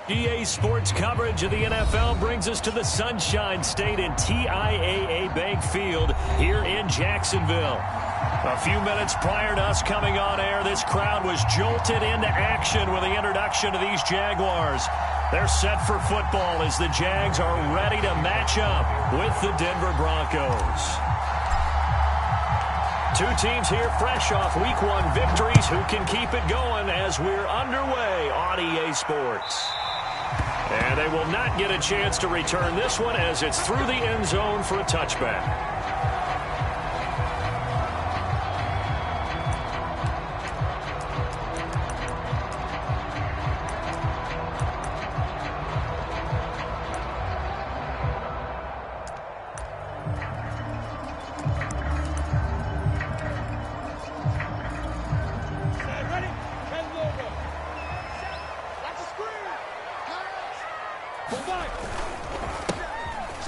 EA Sports coverage of the NFL brings us to the Sunshine State and TIAA Bank Field here in Jacksonville. A few minutes prior to us coming on air, this crowd was jolted into action with the introduction of these Jaguars. They're set for football as the Jags are ready to match up with the Denver Broncos. Two teams here fresh off Week 1 victories. Who can keep it going as we're underway on EA Sports? And they will not get a chance to return this one as it's through the end zone for a touchback.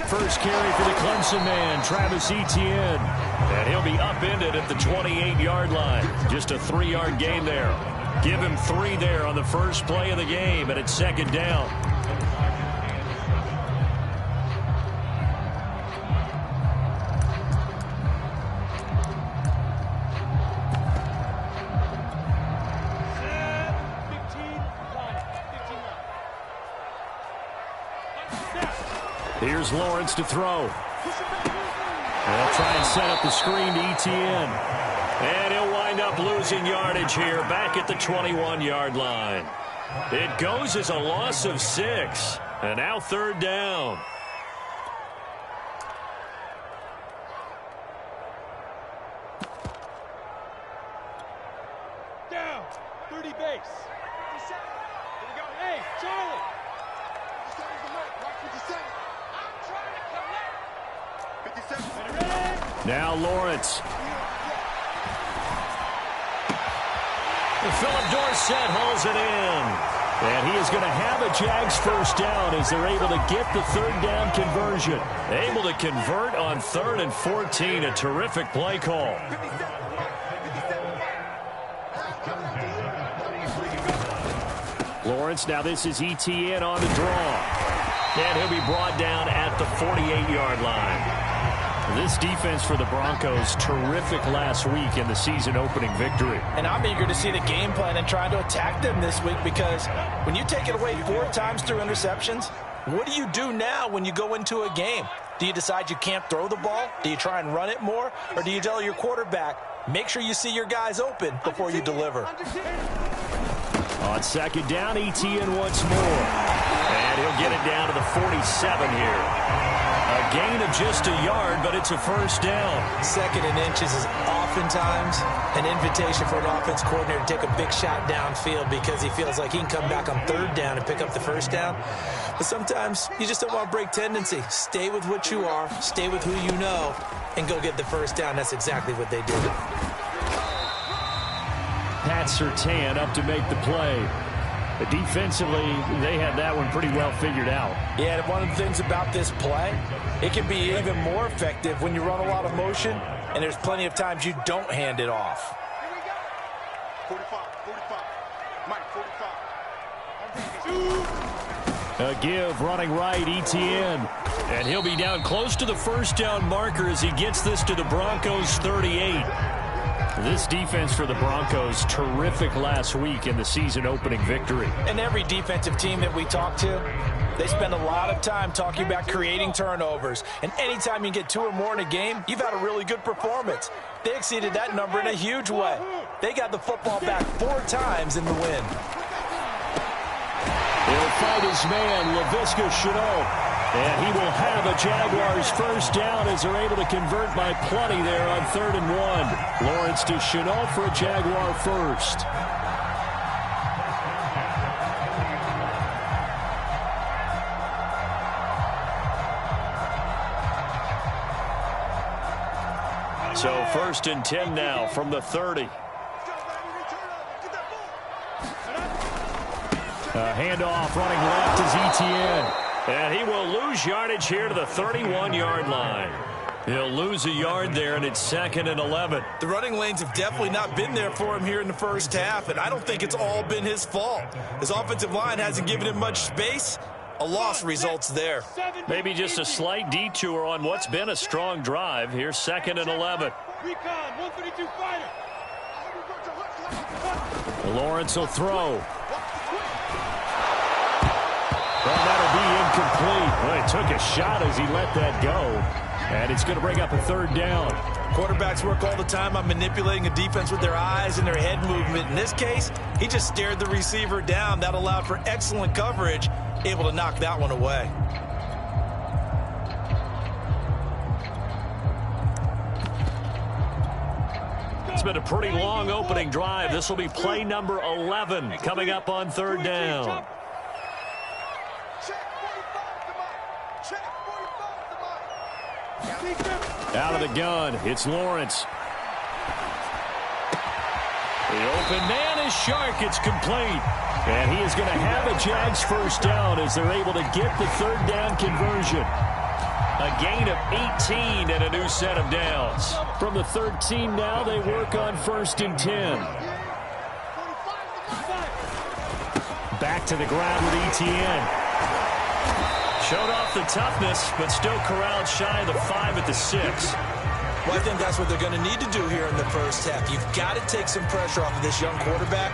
First carry for the Clemson man, Travis Etienne. And he'll be upended at the 28-yard line. Just a 3-yard gain there. Give him 3 there on the first play of the game, and it's second down. Here's Lawrence to throw. They'll try and set up the screen to Etienne. And he'll wind up losing yardage here back at the 21-yard line. It goes as a loss of 6. And now third down. Down. 30 base. 57. Here we go. Hey, Charlie. 57's the mark. Watch 57. Now Lawrence. Philip Dorsett holds it in. And he is going to have a Jags first down as they're able to get the third down conversion. Able to convert on 3rd and 14. A terrific play call. Lawrence, now this is Etienne on the draw. And he'll be brought down at the 48-yard line. This defense for the Broncos, terrific last week in the season-opening victory. And I'm eager to see the game plan and try to attack them this week because when you take it away 4 times through interceptions, what do you do now when you go into a game? Do you decide you can't throw the ball? Do you try and run it more? Or do you tell your quarterback, make sure you see your guys open before you deliver? On second down, Etienne once more. And he'll get it down to the 47 here. A gain of just a yard, but it's a first down. 2nd and inches is oftentimes an invitation for an offense coordinator to take a big shot downfield because he feels like he can come back on 3rd down and pick up the first down. But sometimes you just don't want to break tendency. Stay with what you are, stay with who you know, and go get the first down. That's exactly what they did. Pat Surtain up to make the play. But defensively, they had that one pretty well figured out. Yeah, and one of the things about this play, it can be even more effective when you run a lot of motion, and there's plenty of times you don't hand it off. Here we go. 45. Mike, 45. A give running right, Etienne. And he'll be down close to the first down marker as he gets this to the Broncos 38. This defense for the Broncos, terrific last week in the season-opening victory. And every defensive team that we talk to, they spend a lot of time talking about creating turnovers. And anytime you get 2 or more in a game, you've had a really good performance. They exceeded that number in a huge way. They got the football back 4 times in the win. He'll fight his man, Laviska Shenault. And he will have a Jaguars first down as they're able to convert by plenty there on 3rd and 1. Lawrence to Shenault for a Jaguar first. So 1st and 10 now from the 30. A handoff running left is Etienne. And he will lose yardage here to the 31-yard line. He'll lose a yard there, and it's 2nd and 11. The running lanes have definitely not been there for him here in the first half, and I don't think it's all been his fault. His offensive line hasn't given him much space. A loss results there. Maybe just a slight detour on what's been a strong drive. Here's 2nd and 11. Recon, 132 fighter. Lawrence will throw. Well, that'll be incomplete. Well, he took a shot as he let that go. And it's going to bring up a 3rd down. Quarterbacks work all the time on manipulating a defense with their eyes and their head movement. In this case, he just stared the receiver down. That allowed for excellent coverage, able to knock that one away. It's been a pretty long opening drive. This will be play number 11 coming up on 3rd down. Out of the gun, it's Lawrence. The open man is Shark. It's complete. And he is going to have a Jags 1st down as they're able to get the 3rd down conversion. A gain of 18 and a new set of downs. From the 13 now, they work on 1st and 10. Back to the ground with ETN. Showed off the toughness, but still corralled shy of the 5 at the 6. Well, I think that's what they're going to need to do here in the first half. You've got to take some pressure off of this young quarterback,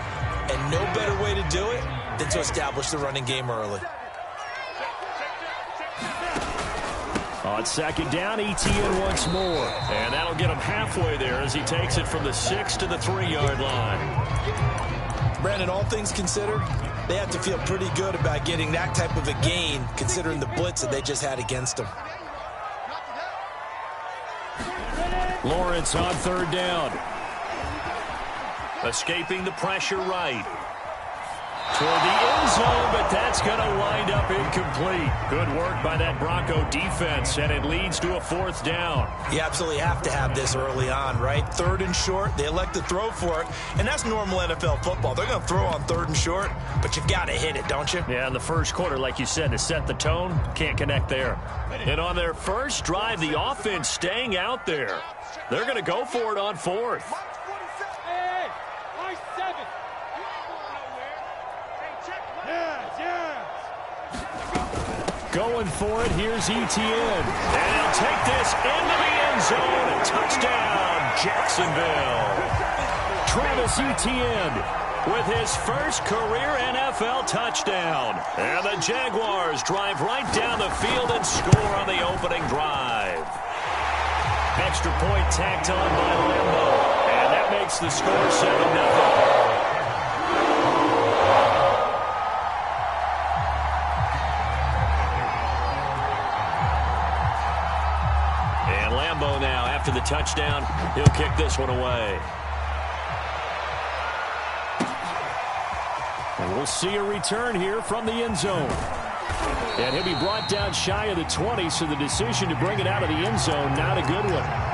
and no better way to do it than to establish the running game early. On 2nd down, ETN once more. And that'll get him halfway there as he takes it from the 6 to the 3-yard line. Brandon, all things considered, they have to feel pretty good about getting that type of a gain, considering the blitz that they just had against them. Lawrence on 3rd down. Escaping the pressure right. Toward the end zone, but that's going to wind up incomplete. Good work by that Bronco defense, and it leads to a 4th down. You absolutely have to have this early on, right? 3rd and short, they elect to throw for it, and that's normal NFL football. They're going to throw on 3rd and short, but you've got to hit it, don't you? Yeah, in the first quarter, like you said, to set the tone, can't connect there. And on their first drive, the offense staying out there. They're going to go for it on 4th. Going for it, here's ETN. And he'll take this into the end zone. Touchdown, Jacksonville. Travis Etienne with his first career NFL touchdown. And the Jaguars drive right down the field and score on the opening drive. Extra point tacked on by Lambo. And that makes the score 7-0. Now, after the touchdown, he'll kick this one away. And we'll see a return here from the end zone. And he'll be brought down shy of the 20, so the decision to bring it out of the end zone, not a good one.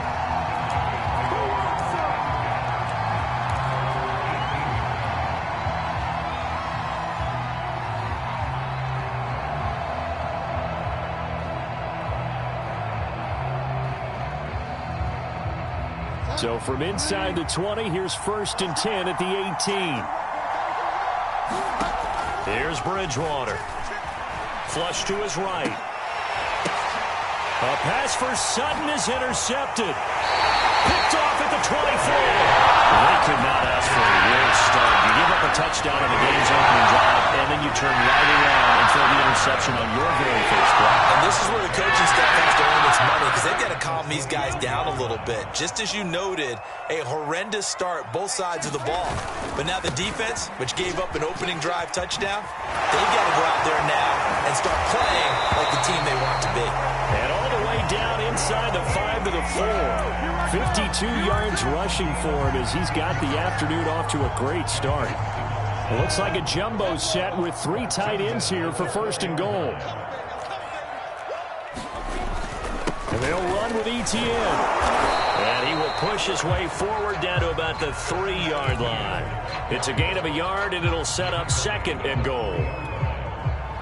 So from inside the 20, here's 1st and 10 at the 18. Here's Bridgewater. Flush to his right. A pass for Sutton is intercepted. Picked off at the 24. They could not ask for a worse start. You give up a touchdown in the game's opening drive, and then you turn right around and throw the interception on your very first play. And this is where the coaching staff has to earn its money, because they've got to calm these guys down a little bit. Just as you noted, a horrendous start, both sides of the ball. But now the defense, which gave up an opening drive touchdown, they've got to go out there now and start playing like the team they want to be. And all the way down inside the 5 to the 4. 52 yards rushing for him as he's got the afternoon off to a great start. It looks like a jumbo set with 3 tight ends here for 1st and goal. And they'll run with ETN. And he will push his way forward down to about the 3-yard line. It's a gain of a yard, and it'll set up 2nd and goal.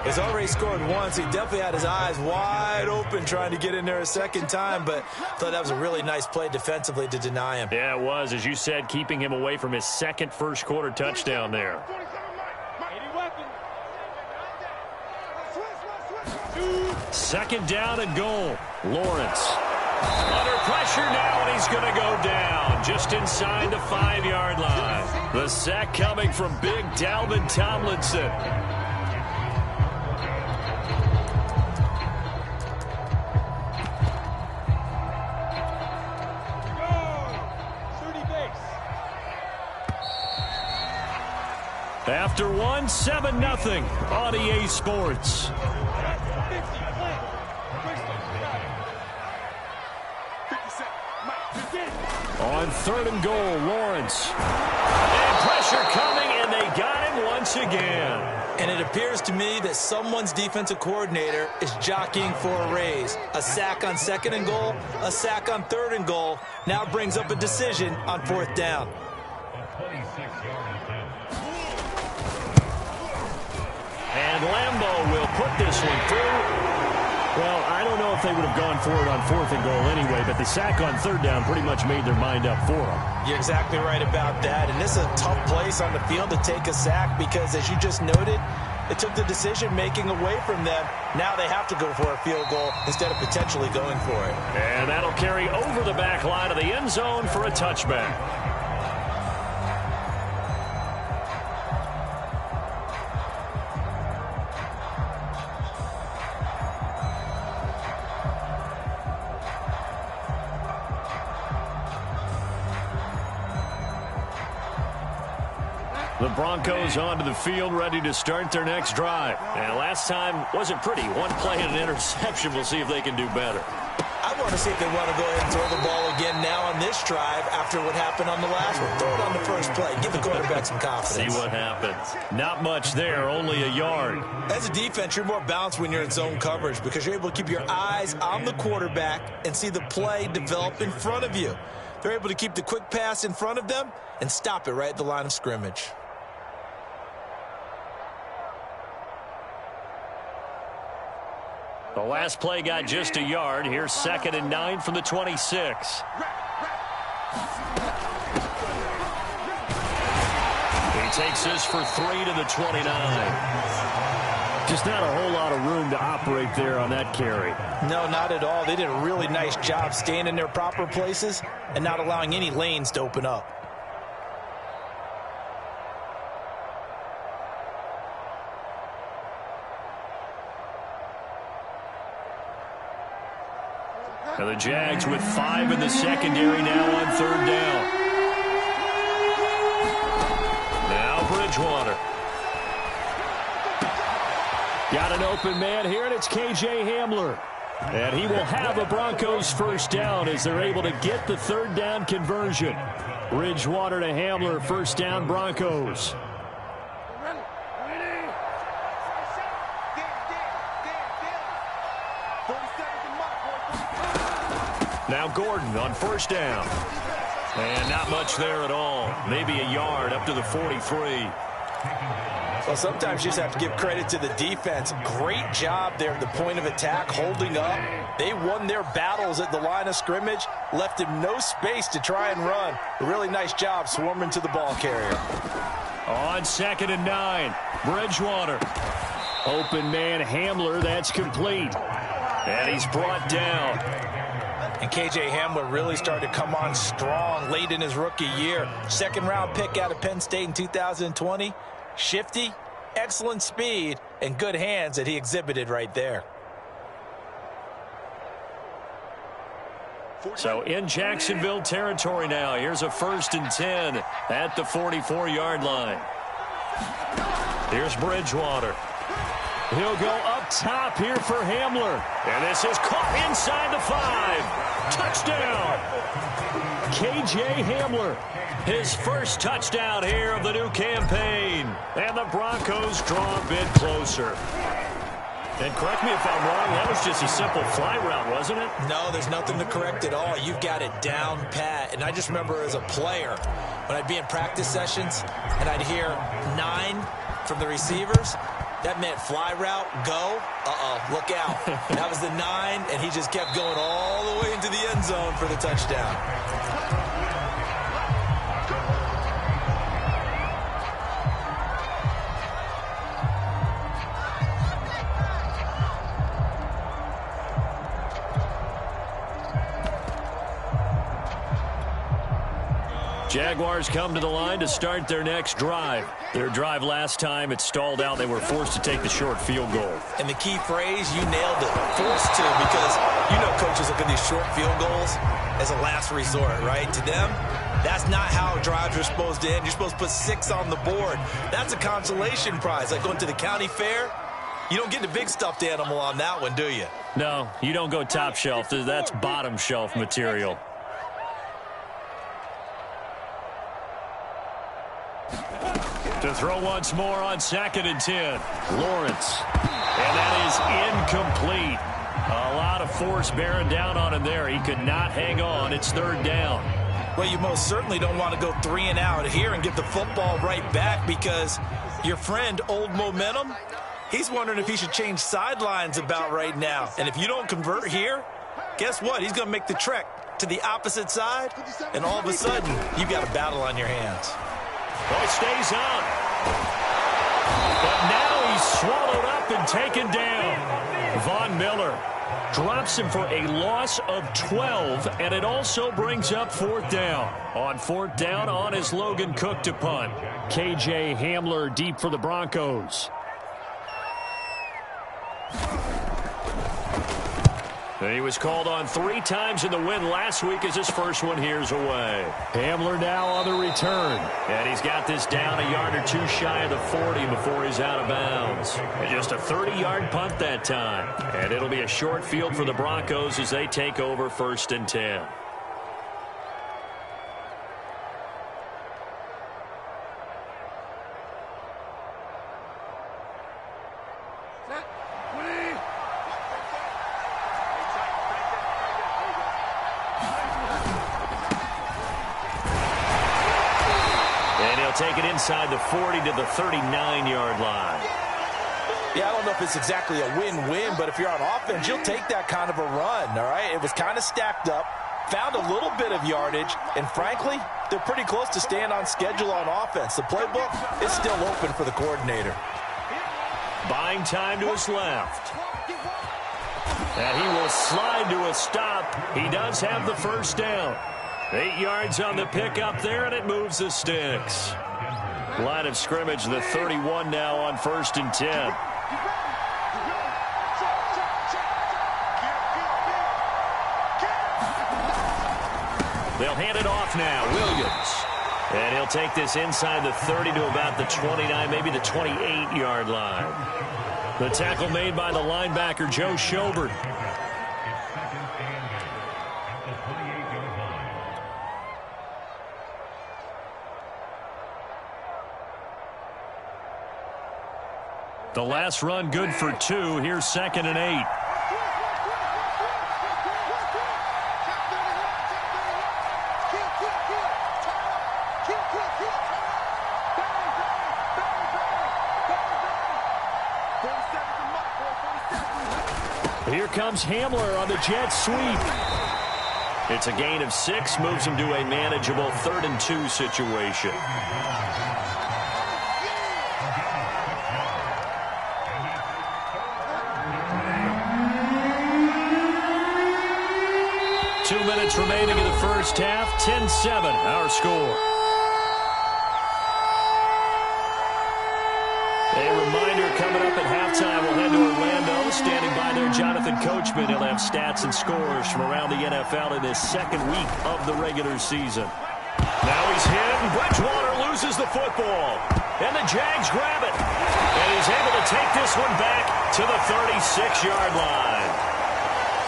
He's already scored once. He definitely had his eyes wide open trying to get in there a second time, but I thought that was a really nice play defensively to deny him. Yeah, it was, as you said, keeping him away from his second first-quarter touchdown there. Second down and goal. Lawrence under pressure now, and he's going to go down just inside the 5-yard line. The sack coming from big Dalvin Tomlinson. After one, 7-0 on EA Sports. On third and goal, Lawrence. And pressure coming, and they got him once again. And it appears to me that someone's defensive coordinator is jockeying for a raise. A sack on second and goal, a sack on third and goal. Now brings up a decision on fourth down. And Lambeau will put this one through. Well, I don't know if they would have gone for it on fourth and goal anyway, but the sack on third down pretty much made their mind up for them. You're exactly right about that. And this is a tough place on the field to take a sack because, as you just noted, it took the decision-making away from them. Now they have to go for a field goal instead of potentially going for it. And that'll carry over the back line of the end zone for a touchback. The Broncos onto the field, ready to start their next drive. And last time wasn't pretty. One play and an interception. We'll see if they can do better. I want to see if they want to go ahead and throw the ball again now on this drive after what happened on the last one. Throw it on the first play. Give the quarterback some confidence. See what happens. Not much there, only a yard. As a defense, you're more balanced when you're in zone coverage because you're able to keep your eyes on the quarterback and see the play develop in front of you. They're able to keep the quick pass in front of them and stop it right at the line of scrimmage. The last play got just a yard. Here's 2nd and 9 from the 26. He takes this for 3 to the 29. Just not a whole lot of room to operate there on that carry. No, not at all. They did a really nice job staying in their proper places and not allowing any lanes to open up. And the Jags with 5 in the secondary now on third down. Now Bridgewater. Got an open man here, and it's KJ Hamler. And he will have a Broncos first down as they're able to get the third down conversion. Bridgewater to Hamler, first down Broncos. Now Gordon on first down. And not much there at all. Maybe a yard up to the 43. Well, sometimes you just have to give credit to the defense. Great job there at the point of attack, holding up. They won their battles at the line of scrimmage, left him no space to try and run. A really nice job swarming to the ball carrier. On 2nd and 9, Bridgewater. Open man Hamler, that's complete. And he's brought down. And KJ Hamler really started to come on strong late in his rookie year. Second-round pick out of Penn State in 2020. Shifty, excellent speed, and good hands that he exhibited right there. So in Jacksonville territory now. Here's a 1st and 10 at the 44-yard line. Here's Bridgewater. He'll go up top here for Hamler. And this is caught inside the 5. Touchdown. KJ Hamler. His first touchdown here of the new campaign. And the Broncos draw a bit closer. And correct me if I'm wrong, that was just a simple fly route, wasn't it? No, there's nothing to correct at all. You've got it down pat. And I just remember as a player, when I'd be in practice sessions and I'd hear 9 from the receivers, That meant fly route, go. Look out. That was the 9, and he just kept going all the way into the end zone for the touchdown. Jaguars come to the line to start their next drive. Their drive last time, it stalled out. They were forced to take the short field goal. And the key phrase, you nailed it, forced to, because you know coaches look at these short field goals as a last resort, right? To them, that's not how drives are supposed to end. You're supposed to put 6 on the board. That's a consolation prize, like going to the county fair. You don't get the big stuffed animal on that one, do you? No, you don't go top shelf. That's bottom shelf material. To throw once more on 2nd and 10. Lawrence. And that is incomplete. A lot of force bearing down on him there. He could not hang on. It's 3rd down. Well, you most certainly don't want to go 3 and out here and get the football right back, because your friend, Old Momentum, he's wondering if he should change sidelines about right now. And if you don't convert here, guess what? He's going to make the trek to the opposite side, and all of a sudden, you've got a battle on your hands. Well, he stays on. But now he's swallowed up and taken down. Von Miller drops him for a loss of 12, and it also brings up 4th down. On 4th down, on is Logan Cook to punt. KJ Hamler deep for the Broncos. And he was called on 3 times in the win last week as his first one here's away. Hamler now on the return. And he's got this down a yard or 2 shy of the 40 before he's out of bounds. And just a 30-yard punt that time. And it'll be a short field for the Broncos as they take over 1st and 10. Take it inside the 40 to the 39-yard line. Yeah, I don't know if it's exactly a win-win, but if you're on offense, you'll take that kind of a run, all right? It was kind of stacked up, found a little bit of yardage, and frankly, they're pretty close to staying on schedule on offense. The playbook is still open for the coordinator. Buying time to his left. And he will slide to a stop. He does have the 1st down. 8 yards on the pickup there, and it moves the sticks. Line of scrimmage, the 31 now on 1st and 10. They'll hand it off now. Williams. And he'll take this inside the 30 to about the 29, maybe the 28-yard line. The tackle made by the linebacker, Joe Schobert. The last run good for 2. Here's 2nd and 8. Here comes Hamler on the jet sweep. It's a gain of 6, moves him to a manageable 3rd and 2 situation. Remaining in the first half, 10-7, our score. A reminder coming up at halftime, we'll head to Orlando. Standing by there, Jonathan Coachman. He'll have stats and scores from around the NFL in this 2nd week of the regular season. Now he's hit, and Bridgewater loses the football. And the Jags grab it. And he's able to take this one back to the 36-yard line.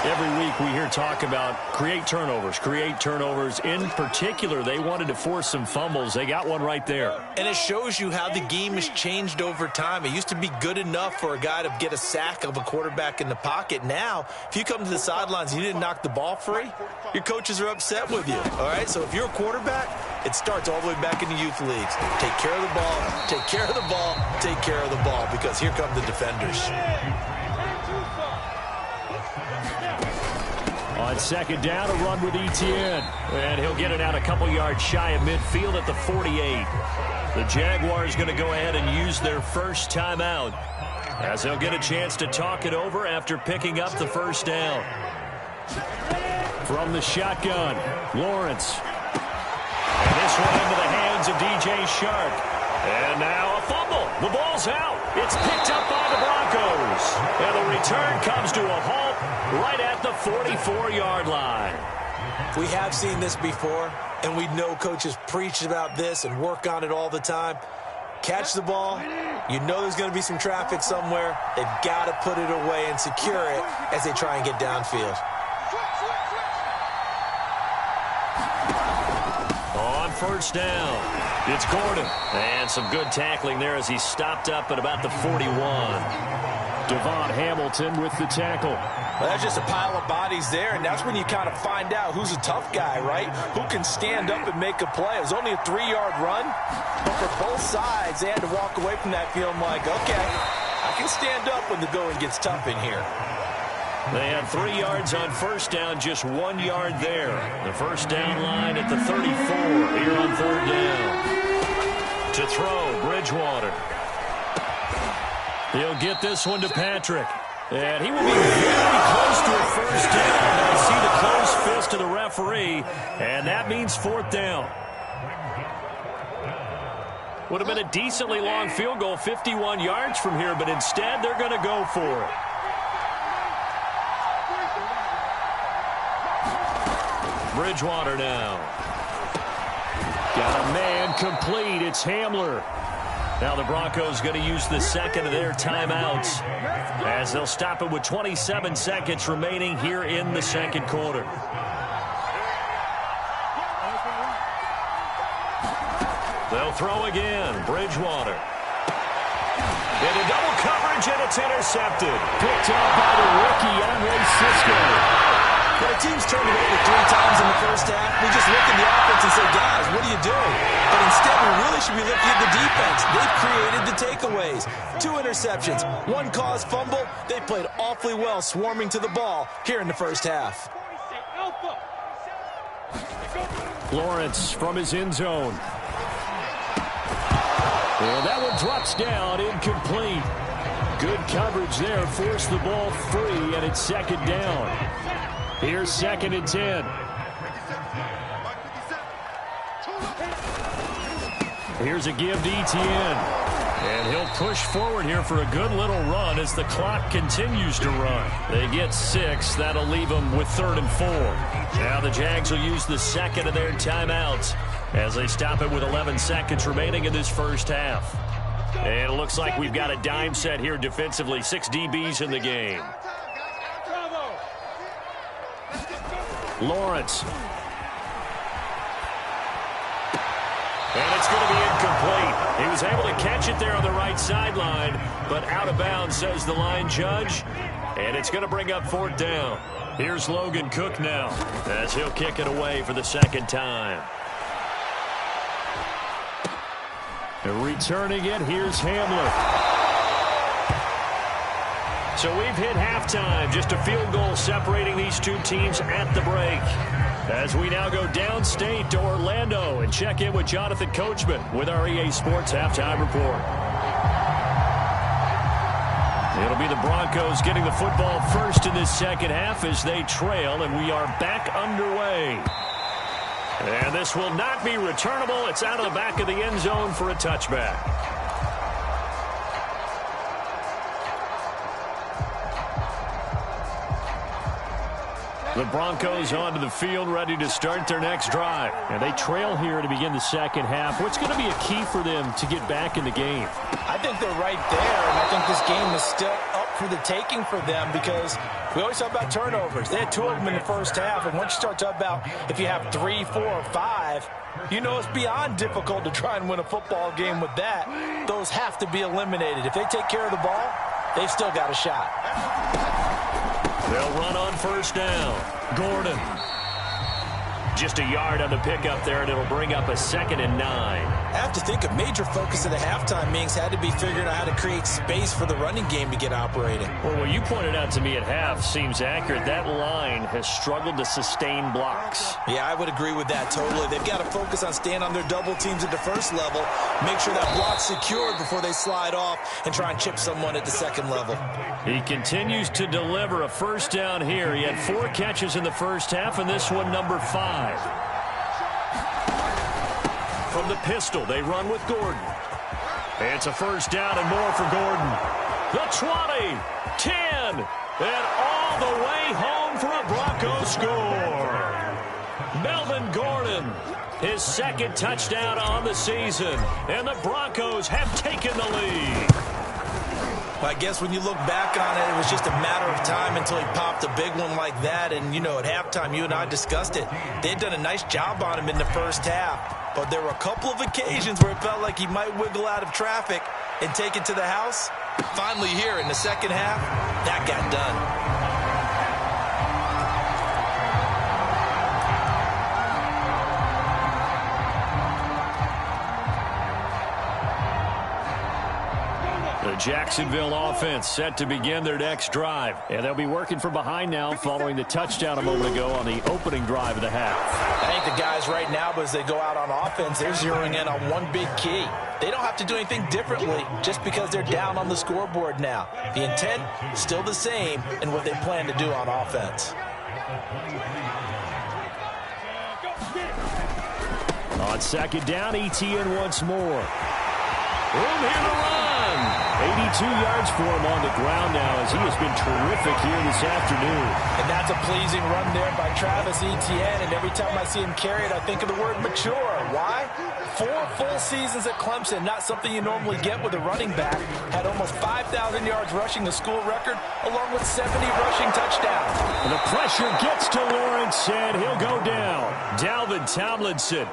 Every week we hear talk about create turnovers. In particular, they wanted to force some fumbles. They got one right there. And it shows you how the game has changed over time. It used to be good enough for a guy to get a sack of a quarterback in the pocket. Now, if you come to the sidelines and you didn't knock the ball free, your coaches are upset with you. All right, so if you're a quarterback, It starts all the way back in the youth leagues. Take care of the ball, take care of the ball, take care of the ball, because here come the defenders. On second down, a run with Etienne. And he'll get it out a couple yards shy of midfield at the 48. The Jaguars going to go ahead and use their first timeout, as they'll get a chance to talk it over after picking up the first down. From the shotgun, Lawrence. And this one into the hands of DJ Shark. And now a fumble. The ball's out. It's picked up by the Broncos. And the return comes to a halt right at the 44-yard line. We have seen this before, and we know coaches preach about this and work on it all the time. Catch the ball. You know there's going to be some traffic somewhere. They've got to put it away and secure it as they try and get downfield. On first down, it's Gordon. And some good tackling there as he stopped up at about the 41. Devon Hamilton with the tackle. Well, that's just a pile of bodies there, and that's when you kind of find out who's a tough guy, right? Who can stand up and make a play. It was only a 3-yard run, but for both sides, they had to walk away from that feeling like, okay, I can stand up when the going gets tough in here. They had 3 yards on first down, just 1 yard there. The first down line at the 34 here on third down. To throw, Bridgewater. He'll get this one to Patrick. And he will be very close to a first down. I see the closed fist of the referee, and that means fourth down. Would have been a decently long field goal, 51 yards from here, but instead they're going to go for it. Bridgewater now. Got a man complete. It's Hamler. Now the Broncos going to use the second of their timeouts, as they'll stop it with 27 seconds remaining here in the second quarter. They'll throw again. Bridgewater. Into double coverage, and it's intercepted. Picked up by the rookie, Andre Cisco. When a team's turned it over 3 times in the first half, we just look at the offense and say, guys, what are you doing? But instead, we really should be looking at the defense. They've created the takeaways. 2 interceptions, 1 caused fumble. They played awfully well swarming to the ball here in the first half. Lawrence from his end zone. And that one drops down, incomplete. Good coverage there, forced the ball free, and it's second down. Here's second and 10. Here's a give to Etienne. And he'll push forward here for a good little run as the clock continues to run. They get 6. That'll leave them with 3rd and 4. Now the Jags will use the second of their timeouts as they stop it with 11 seconds remaining in this first half. And it looks like we've got a dime set here defensively. 6 DBs in the game. Lawrence. And it's going to be incomplete. He was able to catch it there on the right sideline, but out of bounds, says the line judge. And it's going to bring up 4th down. Here's Logan Cook now, as he'll kick it away for the second time. And returning it, here's Hamler. So we've hit halftime. Just a field goal separating these two teams at the break. As we now go downstate to Orlando and check in with Jonathan Coachman with our EA Sports Halftime Report. It'll be the Broncos getting the football first in this second half as they trail, and we are back underway. And this will not be returnable. It's out of the back of the end zone for a touchback. The Broncos onto the field, ready to start their next drive. And they trail here to begin the second half. What's going to be a key for them to get back in the game? I think they're right there, and I think this game is still up for the taking for them because we always talk about turnovers. They had 2 of them in the first half, and once you start talking about if you have 3, 4, or 5, you know it's beyond difficult to try and win a football game with that. Those have to be eliminated. If they take care of the ball, they've still got a shot. They'll run on first down. Gordon. Just a yard on the pickup there, and it'll bring up a 2nd and 9. I have to think a major focus of the halftime meetings had to be figuring out how to create space for the running game to get operating. Well, what you pointed out to me at half seems accurate. That line has struggled to sustain blocks. Yeah, I would agree with that totally. They've got to focus on staying on their double teams at the first level, make sure that block's secured before they slide off and try and chip someone at the second level. He continues to deliver a first down here. He had 4 catches in the first half, and this one number 5. From the pistol, they run with Gordon. It's a first down and more for Gordon. The 20, 10, and all the way home for a Broncos score. Melvin Gordon, his 2nd touchdown on the season, and the Broncos have taken the lead. I guess when you look back on it, it was just a matter of time until he popped a big one like that. And, you know, at halftime, you and I discussed it. They'd done a nice job on him in the first half. But there were a couple of occasions where it felt like he might wiggle out of traffic and take it to the house. Finally here in the second half, that got done. The Jacksonville offense set to begin their next drive. And they'll be working from behind now following the touchdown a moment ago on the opening drive of the half. I think the guys right now, as they go out on offense, they're zeroing in on one big key. They don't have to do anything differently just because they're down on the scoreboard now. The intent still the same in what they plan to do on offense. On 2nd down, ETN once more. Room here to run. 82 yards for him on the ground now as he has been terrific here this afternoon. And that's a pleasing run there by Travis Etienne. And every time I see him carry it, I think of the word mature. Why? 4 full seasons at Clemson, not something you normally get with a running back. Had almost 5,000 yards rushing, the school record, along with 70 rushing touchdowns. And the pressure gets to Lawrence, and he'll go down. Dalvin Tomlinson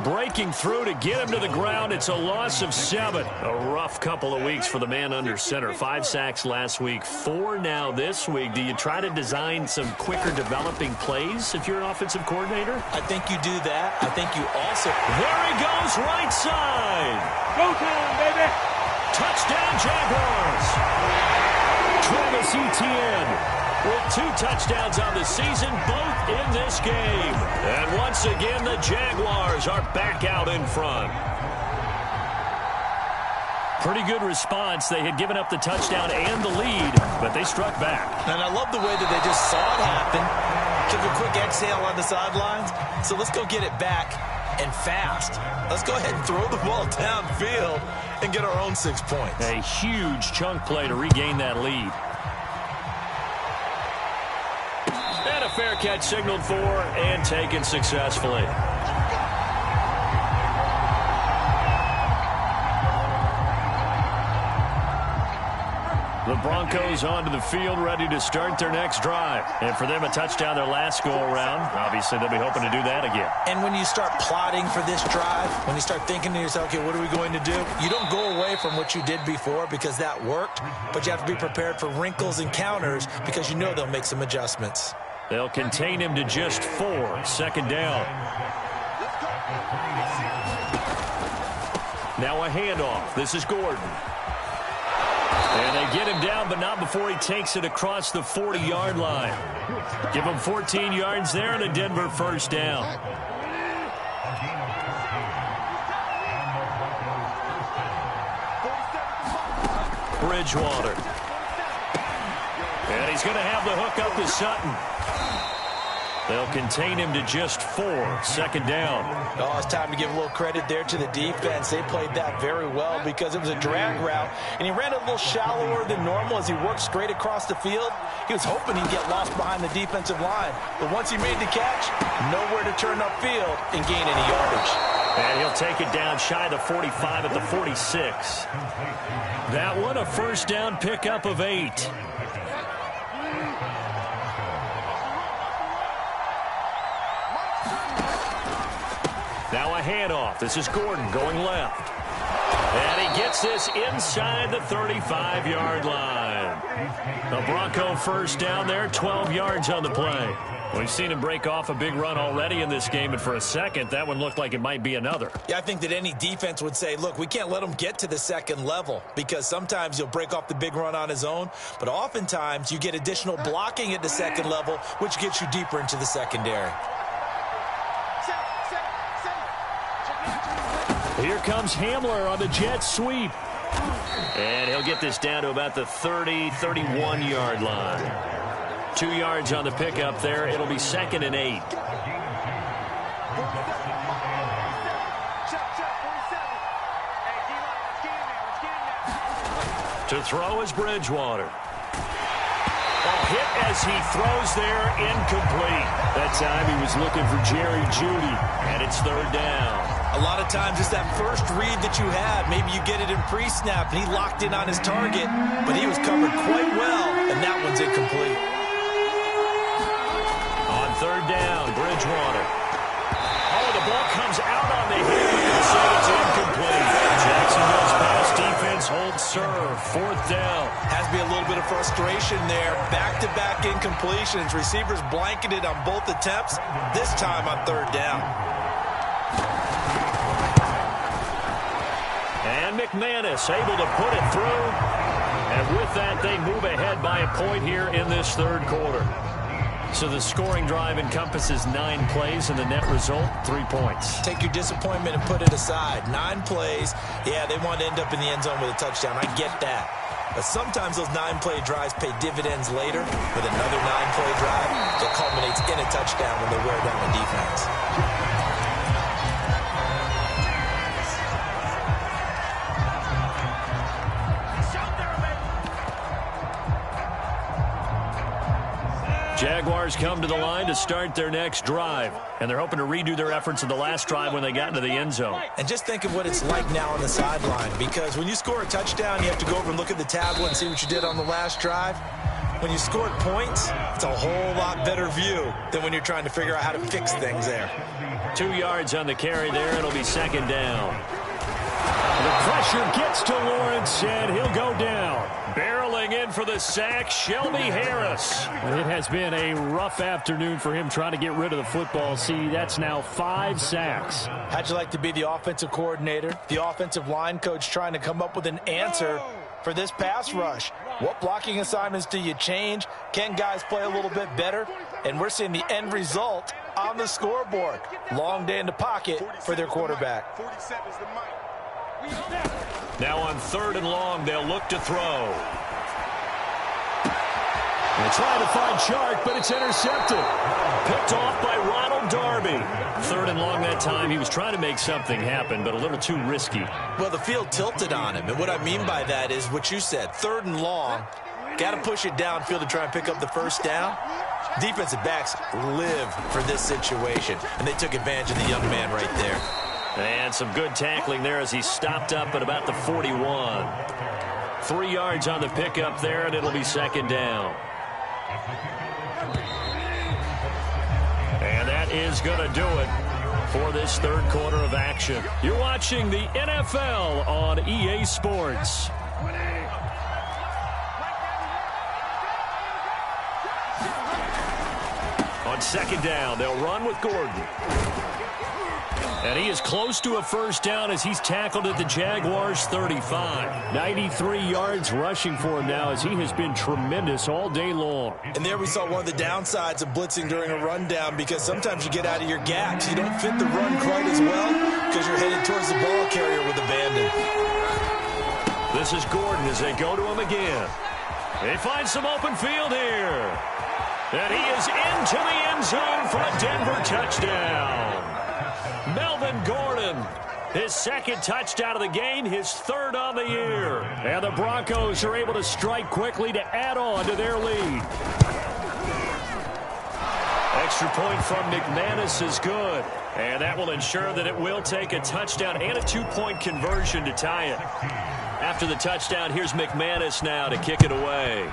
breaking through to get him to the ground. It's a loss of 7. A rough couple of weeks for the man under center. 5 sacks last week, 4 now this week. Do you try to design some quicker developing plays if you're an offensive coordinator? I think you do that. I think you also... There he goes, right side. Go time, baby. Touchdown, Jaguars. Travis Etienne with 2 touchdowns on the season, both in this game. And once again, the Jaguars are back out in front. Pretty good response. They had given up the touchdown and the lead, but they struck back. And I love the way that they just saw it happen. Took a quick exhale on the sidelines. So let's go get it back and fast. Let's go ahead and throw the ball downfield and get our own 6 points. A huge chunk play to regain that lead. And a fair catch signaled for and taken successfully. The Broncos onto the field, ready to start their next drive. And for them, a touchdown their last go-around. Obviously, they'll be hoping to do that again. And when you start plotting for this drive, when you start thinking to yourself, okay, what are we going to do? You don't go away from what you did before because that worked, but you have to be prepared for wrinkles and counters because you know they'll make some adjustments. They'll contain him to just 4. 2nd down. Now a handoff. This is Gordon. And they get him down, but not before he takes it across the 40-yard line. Give him 14 yards there and a Denver first down. Bridgewater. And he's going to have the hook up to Sutton. They'll contain him to just 4. 2nd down. Oh, it's time to give a little credit there to the defense. They played that very well because it was a drag route, and he ran a little shallower than normal as he worked straight across the field. He was hoping he'd get lost behind the defensive line, but once he made the catch, nowhere to turn upfield and gain any yardage. And he'll take it down shy of the 45 at the 46. That one, a first down pickup of 8. Now a handoff. This is Gordon going left. And he gets this inside the 35-yard line. The Bronco first down there, 12 yards on the play. We've seen him break off a big run already in this game, and for a second, that one looked like it might be another. Yeah, I think that any defense would say, look, we can't let him get to the second level because sometimes he'll break off the big run on his own, but oftentimes you get additional blocking at the second level, which gets you deeper into the secondary. Here comes Hamler on the jet sweep. And he'll get this down to about the 30, 31-yard line. 2 yards on the pickup there. It'll be 2nd and 8. To throw is Bridgewater. Hit as he throws there, incomplete. That time he was looking for Jerry Jeudy, and it's 3rd down. A lot of times it's that first read that you have. Maybe you get it in pre-snap, and he locked in on his target, but he was covered quite well, and that one's incomplete. On 3rd down, Bridgewater. Oh, the ball comes out on the hit, but it's incomplete. Jacksonville's pass defense holds serve. 4th down. Has to be a little bit of frustration there. Back-to-back incompletions. Receivers blanketed on both attempts, this time on 3rd down. And McManus able to put it through. And with that, they move ahead by a point here in this 3rd quarter. So the scoring drive encompasses 9 plays, and the net result, 3 points. Take your disappointment and put it aside. 9 plays. Yeah, they want to end up in the end zone with a touchdown. I get that. But sometimes those 9-play drives pay dividends later with another 9-play drive that culminates in a touchdown when they wear down the defense. Jaguars come to the line to start their next drive, and they're hoping to redo their efforts in the last drive when they got into the end zone. And just think of what it's like now on the sideline, because when you score a touchdown, you have to go over and look at the tablet and see what you did on the last drive. When you scored points, it's a whole lot better view than when you're trying to figure out how to fix things there. 2 yards on the carry there. It'll be 2nd down. The pressure gets to Lawrence, and he'll go down. Barreling in for the sack, Shelby Harris. It has been a rough afternoon for him trying to get rid of the football. See, that's now 5 sacks. How'd you like to be the offensive coordinator, the offensive line coach trying to come up with an answer for this pass rush? What blocking assignments do you change? Can guys play a little bit better? And we're seeing the end result on the scoreboard. Long day in the pocket for their quarterback. 47 is the mic. Now on 3rd and long, they'll look to throw. They're trying to find Chark, but it's intercepted. Picked off by Ronald Darby. 3rd and long that time. He was trying to make something happen, but a little too risky. Well, the field tilted on him, and what I mean by that is what you said. 3rd and long, got to push it downfield to try and pick up the 1st down. Defensive backs live for this situation, and they took advantage of the young man right there. And some good tackling there as he stopped up at about the 41. 3 yards on the pickup there, and it'll be 2nd down. And that is going to do it for this 3rd quarter of action. You're watching the NFL on EA Sports. On 2nd down, they'll run with Gordon. And he is close to a 1st down as he's tackled at the Jaguars' 35. 93 yards rushing for him now as he has been tremendous all day long. And there we saw one of the downsides of blitzing during a rundown, because sometimes you get out of your gaps. You don't fit the run quite as well because you're headed towards the ball carrier with abandon. This is Gordon as they go to him again. They find some open field here. And he is into the end zone for a Denver touchdown. Melvin Gordon, his 2nd touchdown of the game, his 3rd on the year. And the Broncos are able to strike quickly to add on to their lead. Extra point from McManus is good. And that will ensure that it will take a touchdown and a 2-point conversion to tie it. After the touchdown, here's McManus now to kick it away.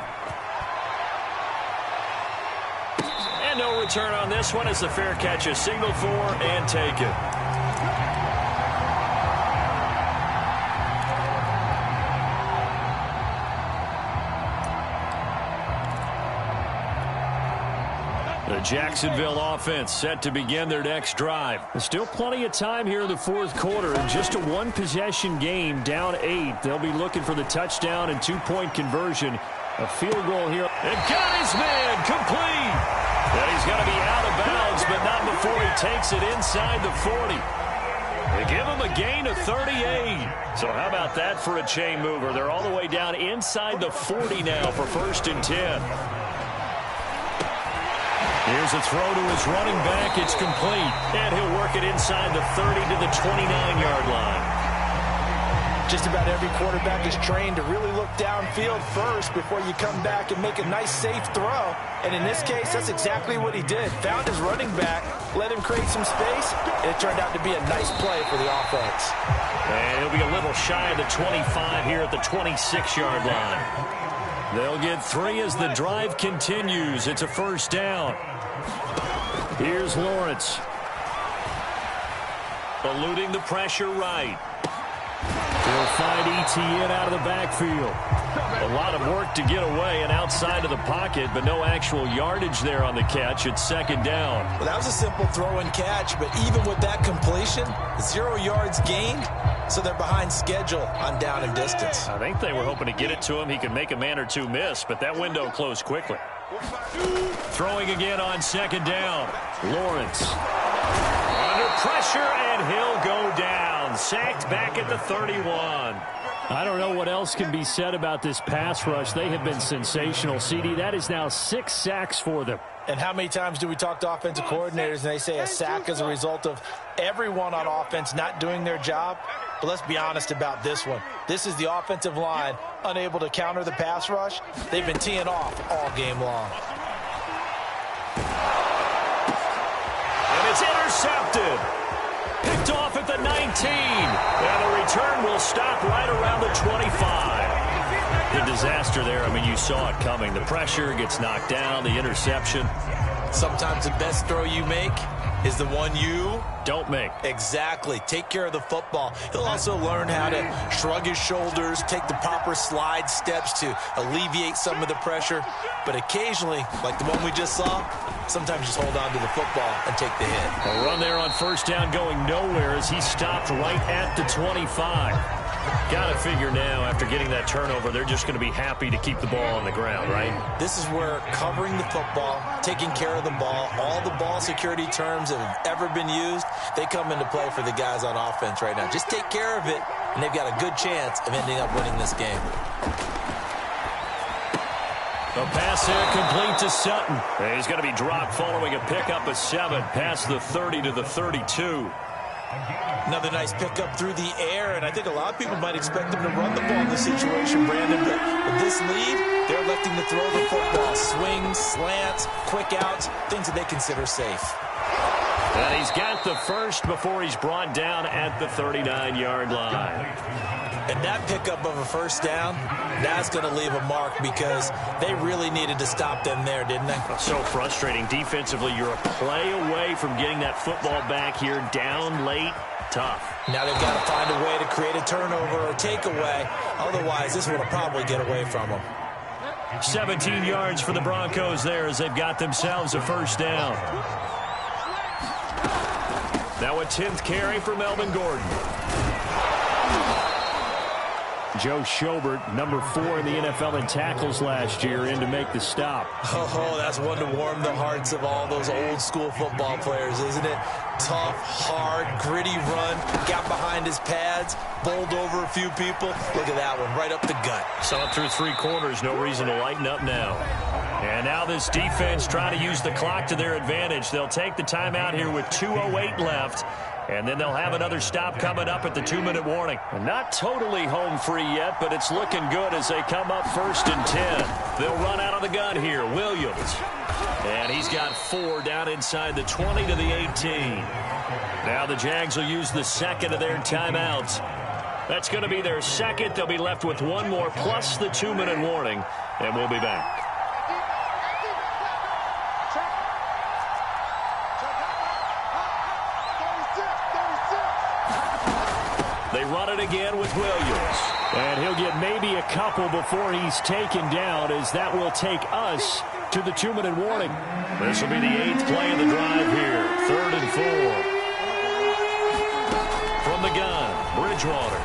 And no return on this one as the fair catch is signaled for and taken. The Jacksonville offense set to begin their next drive. There's still plenty of time here in the fourth quarter. And just a one-possession game, down 8. They'll be looking for the touchdown and two-point conversion. A field goal here. And got his man complete. And he's going to be out of bounds, but not before he takes it inside the 40. They give him a gain of 38. So how about that for a chain mover? They're all the way down inside the 40 now for 1st and 10. Here's a throw to his running back. It's complete. And he'll work it inside the 30 to the 29-yard line. Just about every quarterback is trained to really look downfield first before you come back and make a nice, safe throw. And in this case, that's exactly what he did. Found his running back, let him create some space, and it turned out to be a nice play for the offense. And he'll be a little shy of the 25 here at the 26-yard line. They'll get 3 as the drive continues. It's a 1st down. Here's Lawrence. Eluding the pressure right. He'll find ETN out of the backfield. A lot of work to get away and outside of the pocket, but no actual yardage there on the catch. It's 2nd down. Well, that was a simple throw and catch, but even with that completion, 0 yards gained, so they're behind schedule on down and distance. I think they were hoping to get it to him. He could make a man or two miss, but that window closed quickly. Throwing again on 2nd down. Lawrence. Under pressure, and he'll go down. Sacked back at the 31. I don't know what else can be said about this pass rush. They have been sensational, CD. That is now 6 sacks for them. And how many times do we talk to offensive coordinators and they say a sack is a result of everyone on offense not doing their job? But let's be honest about this one. This is the offensive line unable to counter the pass rush. They've been teeing off all game long. And it's intercepted. Picked off at the 19. And the return will stop right around the 25. The disaster there, I mean, you saw it coming. The pressure gets knocked down, the interception. Sometimes the best throw you make is the one you don't make. Exactly. Take care of the football. He'll also learn how to shrug his shoulders, take the proper slide steps to alleviate some of the pressure. But occasionally, like the one we just saw, sometimes just hold on to the football and take the hit. A run there on 1st down going nowhere as he stopped right at the 25. Got to figure now, after getting that turnover, they're just going to be happy to keep the ball on the ground, right? This is where covering the football, taking care of the ball, all the ball security terms that have ever been used, they come into play for the guys on offense right now. Just take care of it, and they've got a good chance of ending up winning this game. A pass there complete to Sutton. He's going to be dropped following a pickup of 7 past the 30 to the 32. Another nice pickup through the air, and I think a lot of people might expect him to run the ball in this situation, Brandon, but with this lead, they're electing to throw the football. Swings, slants, quick outs, things that they consider safe. And he's got the first before he's brought down at the 39-yard line. And that pickup of a 1st down, that's going to leave a mark because they really needed to stop them there, didn't they? So frustrating. Defensively, you're a play away from getting that football back here, down late. Tough. Now they've got to find a way to create a turnover or takeaway. Otherwise, this will probably get away from them. 17 yards for the Broncos there as they've got themselves a 1st down. Now a 10th carry for Melvin Gordon. Joe Schobert, number 4 in the NFL in tackles last year, in to make the stop. Oh, that's one to warm the hearts of all those old school football players, isn't it? Tough, hard, gritty run, got behind his pads, bowled over a few people. Look at that one, right up the gut. Saw it through 3 quarters, no reason to lighten up now. And now this defense trying to use the clock to their advantage. They'll take the timeout here with 2:08 left. And then they'll have another stop coming up at the 2-minute warning. Not totally home free yet, but it's looking good as they come up 1st and 10. They'll run out of the gun here. Williams. And he's got 4 down inside the 20 to the 18. Now the Jags will use the 2nd of their timeouts. That's going to be their 2nd. They'll be left with 1 more plus the 2-minute warning. And we'll be back. They run it again with Williams. And he'll get maybe a couple before he's taken down, as that will take us to the 2-minute warning. This will be the 8th play of the drive here. 3rd and 4. From the gun, Bridgewater.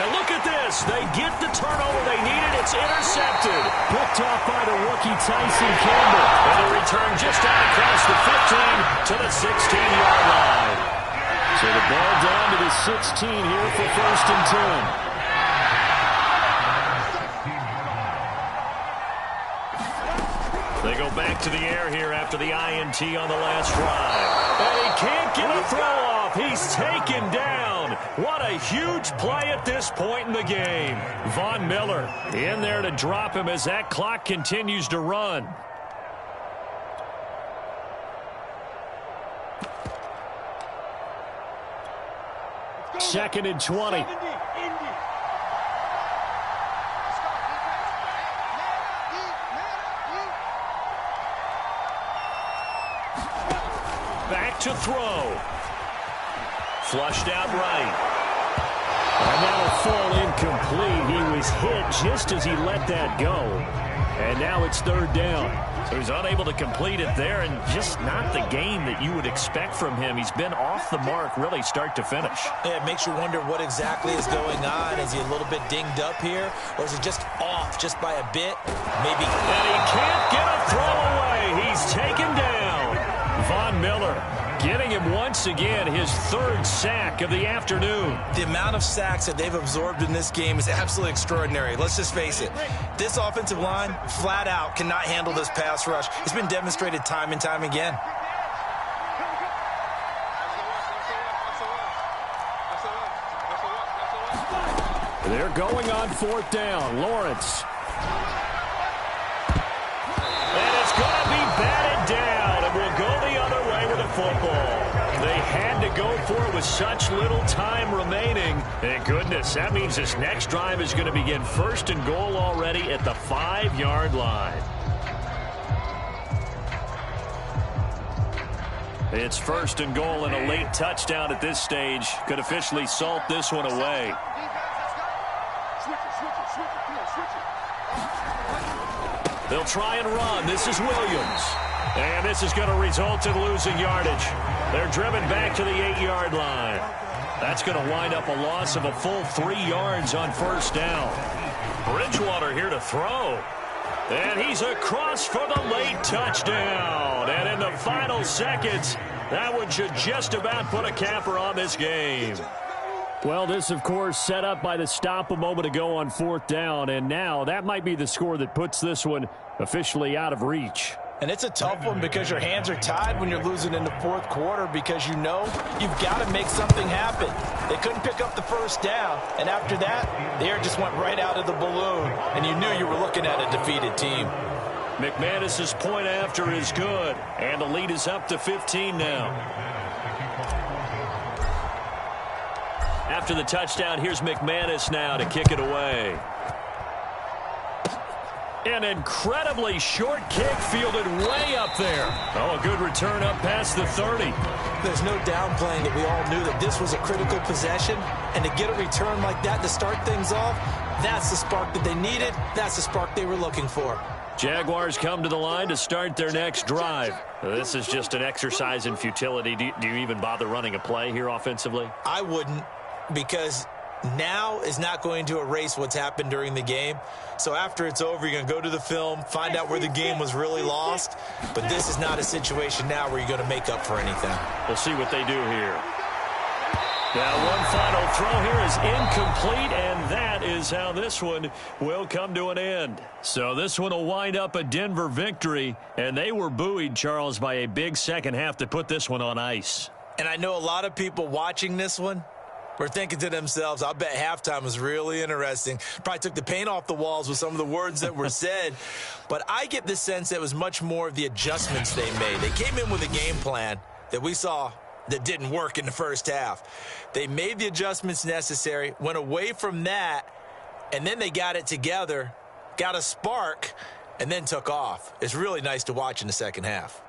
And look at this. They get the turnover they needed. It's intercepted. Picked off by the rookie Tyson Campbell. And a return just out across the 15 to the 16-yard line. So the ball down to the 16 here for 1st and 10. They go back to the air here after the INT on the last drive. And he can't get a throw off. He's taken down. What a huge play at this point in the game. Von Miller in there to drop him as that clock continues to run. Second and 20. Back to throw. Flushed out right. And that'll fall incomplete. He was hit just as he let that go. And now it's 3rd down. So he's unable to complete it there, and just not the game that you would expect from him. He's been off the mark really start to finish. Yeah, it makes you wonder what exactly is going on. Is he a little bit dinged up here, or is it just off just by a bit? Maybe. And he can't get a throw away. He's taken down. Von Miller getting him once again, his 3rd sack of the afternoon. The amount of sacks that they've absorbed in this game is absolutely extraordinary. Let's just face it. This offensive line, flat out, cannot handle this pass rush. It's been demonstrated time and time again. They're going on 4th down. Lawrence. And it's going to be batted down, and we'll go the other way with the football. They had to go for it with such little time remaining. Thank goodness, that means this next drive is going to begin 1st and goal already at the 5-yard line. It's 1st and goal, and a late touchdown at this stage could officially salt this one away. They'll try and run. This is Williams. And this is going to result in losing yardage. They're driven back to the 8-yard line. That's going to wind up a loss of a full 3 yards on 1st down. Bridgewater here to throw. And he's across for the late touchdown. And in the final seconds, that one should just about put a capper on this game. Well, this, of course, set up by the stop a moment ago on 4th down. And now that might be the score that puts this one officially out of reach. And it's a tough one because your hands are tied when you're losing in the 4th quarter because you know you've got to make something happen. They couldn't pick up the 1st down, and after that, the air just went right out of the balloon, and you knew you were looking at a defeated team. McManus's point after is good, and the lead is up to 15 now. After the touchdown, here's McManus now to kick it away. An incredibly short kick fielded way up there. Oh, a good return up past the 30. There's no downplaying that we all knew that this was a critical possession, and to get a return like that to start things off, that's the spark that they needed. That's the spark they were looking for. Jaguars come to the line to start their next drive. This is just an exercise in futility. Do you even bother running a play here offensively? I wouldn't, because now is not going to erase what's happened during the game. So after it's over, you're going to go to the film, find out where the game was really lost. But this is not a situation now where you're going to make up for anything. We'll see what they do here. Now one final throw here is incomplete, and that is how this one will come to an end. So this one will wind up a Denver victory, and they were buoyed, Charles, by a big second half to put this one on ice. And I know a lot of people watching this one were thinking to themselves, I'll bet halftime was really interesting. Probably took the paint off the walls with some of the words that were said. But I get the sense that it was much more of the adjustments they made. They came in with a game plan that we saw that didn't work in the first half. They made the adjustments necessary, went away from that, and then they got it together, got a spark, and then took off. It's really nice to watch in the second half.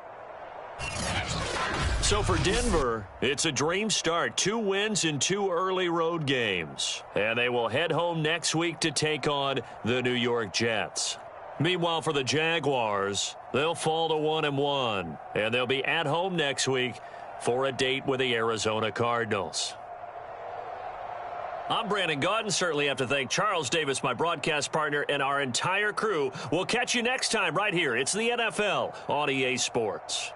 So for Denver, it's a dream start. 2 wins in 2 early road games. And they will head home next week to take on the New York Jets. Meanwhile, for the Jaguars, they'll fall to 1-1, and they'll be at home next week for a date with the Arizona Cardinals. I'm Brandon Gaudin. Certainly have to thank Charles Davis, my broadcast partner, and our entire crew. We'll catch you next time right here. It's the NFL on EA Sports.